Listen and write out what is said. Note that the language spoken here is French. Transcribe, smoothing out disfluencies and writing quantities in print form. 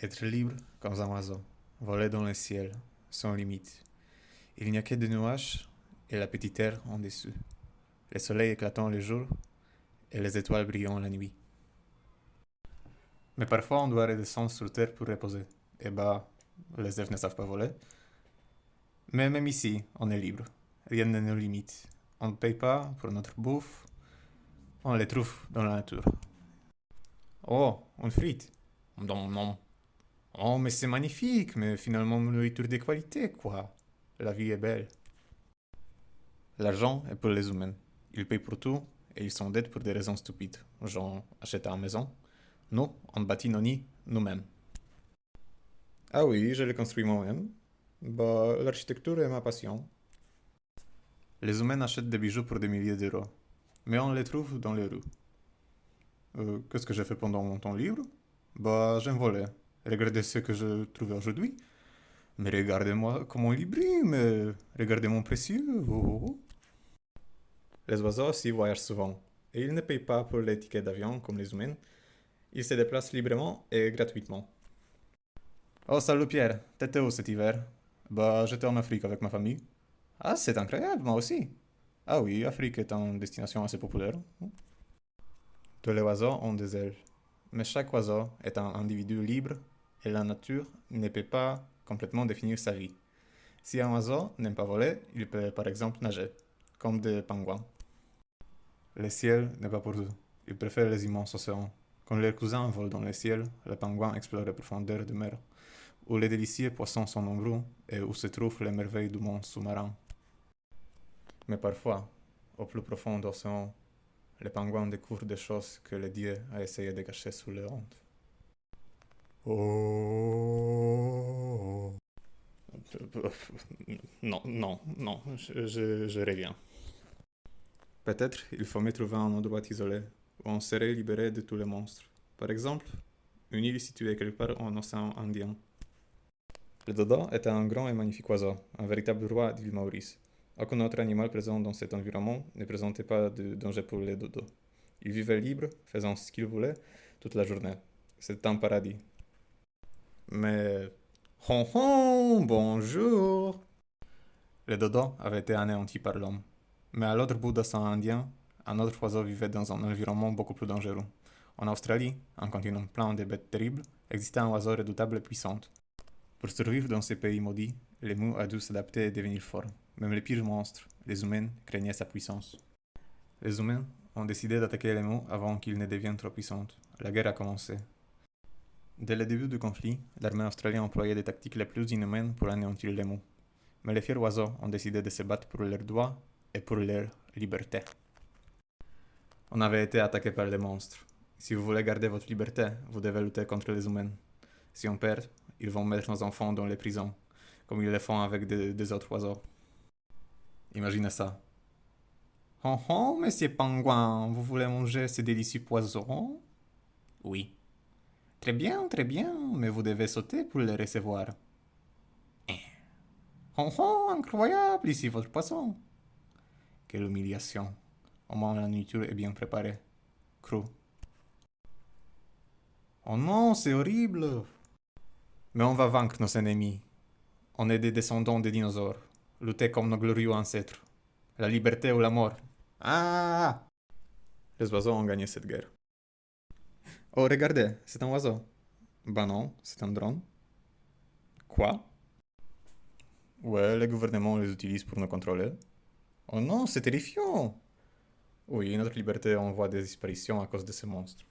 Être libre comme un oiseau, voler dans le ciel, sans limite. Il n'y a que des nuages et la petite terre en dessous. Le soleil éclatant le jour et les étoiles brillant la nuit. Mais parfois on doit redescendre sur terre pour reposer. Et bah, les elfes ne savent pas voler. Mais même ici, on est libre. Rien ne nous limite. On ne paye pas pour notre bouffe. On les trouve dans la nature. Oh, une frite. Non, non. Oh, mais c'est magnifique, mais finalement une nourriture de qualité, quoi. La vie est belle. L'argent est pour les humains. Ils payent pour tout et ils sont dettes pour des raisons stupides. Genre acheter une maison. Nous, on bâtit nos nids nous-mêmes. Ah oui, je les construis moi-même. Bah, l'architecture est ma passion. Les humains achètent des bijoux pour des milliers d'euros. Mais on les trouve dans les rues. Qu'est-ce que j'ai fait pendant mon temps libre? Bah, j'aime voler. Regardez ce que je trouvais aujourd'hui. Mais regardez-moi comment il brille, mais regardez mon précieux. Oh, oh. Les oiseaux aussi voyagent souvent. Et ils ne payent pas pour les tickets d'avion comme les humains. Ils se déplacent librement et gratuitement. Oh, salut Pierre, t'étais où cet hiver? Bah, j'étais en Afrique avec ma famille. Ah, c'est incroyable, moi aussi. Ah oui, Afrique est une destination assez populaire. Tous les oiseaux ont des ailes. Mais chaque oiseau est un individu libre et la nature ne peut pas complètement définir sa vie. Si un oiseau n'aime pas voler, il peut par exemple nager, comme des pingouins. Le ciel n'est pas pour eux. Ils préfèrent les immenses océans. Quand leurs cousins volent dans le ciel, les pingouins explorent les profondeurs de mer, où les délicieux poissons sont nombreux et où se trouvent les merveilles du monde sous-marin. Mais parfois, au plus profond de l'océan, les pingouins découvrent des choses que le dieu a essayé de cacher sous leur honte. Oh. Non, non, non, je reviens. Peut-être il faut me trouver un endroit isolé où on serait libéré de tous les monstres. Par exemple, une île située quelque part en océan Indien. Le dodo était un grand et magnifique oiseau, un véritable roi d'île Maurice. Aucun autre animal présent dans cet environnement ne présentait pas de danger pour les dodos. Il vivait libre, faisant ce qu'il voulait toute la journée. C'était un paradis. Mais... Hon hon, bonjour! Le dodo avait été anéanti par l'homme. Mais à l'autre bout de l'océan Indien, un autre oiseau vivait dans un environnement beaucoup plus dangereux. En Australie, un continent plein de bêtes terribles, existait un oiseau redoutable et puissant. Pour survivre dans ces pays maudits, l'émou a dû s'adapter et devenir fort. Même les pires monstres, les humains, craignaient sa puissance. Les humains ont décidé d'attaquer l'émou avant qu'il ne devienne trop puissant. La guerre a commencé. Dès le début du conflit, l'armée australienne employait des tactiques les plus inhumaines pour anéantir l'émou. Mais les fiers oiseaux ont décidé de se battre pour leurs droits et pour leur liberté. On avait été attaqué par les monstres. Si vous voulez garder votre liberté, vous devez lutter contre les humains. Si on perd, ils vont mettre nos enfants dans les prisons, comme ils le font avec des autres oiseaux. Imaginez ça. Oh oh, monsieur pingouin, vous voulez manger ces délicieux poissons? Oui. Très bien, mais vous devez sauter pour les recevoir. Oh oh, incroyable, ici votre poisson. Quelle humiliation. Au moins la nourriture est bien préparée. Crue. Oh non, c'est horrible. Mais on va vaincre nos ennemis. On est des descendants des dinosaures. Lutter comme nos glorieux ancêtres. La liberté ou la mort. Ah! Les oiseaux ont gagné cette guerre. Oh, regardez, c'est un oiseau. Ben non, c'est un drone. Quoi? Ouais, le gouvernement les utilise pour nous contrôler. Oh non, c'est terrifiant! Oui, notre liberté en voie de disparition à cause de ces monstres.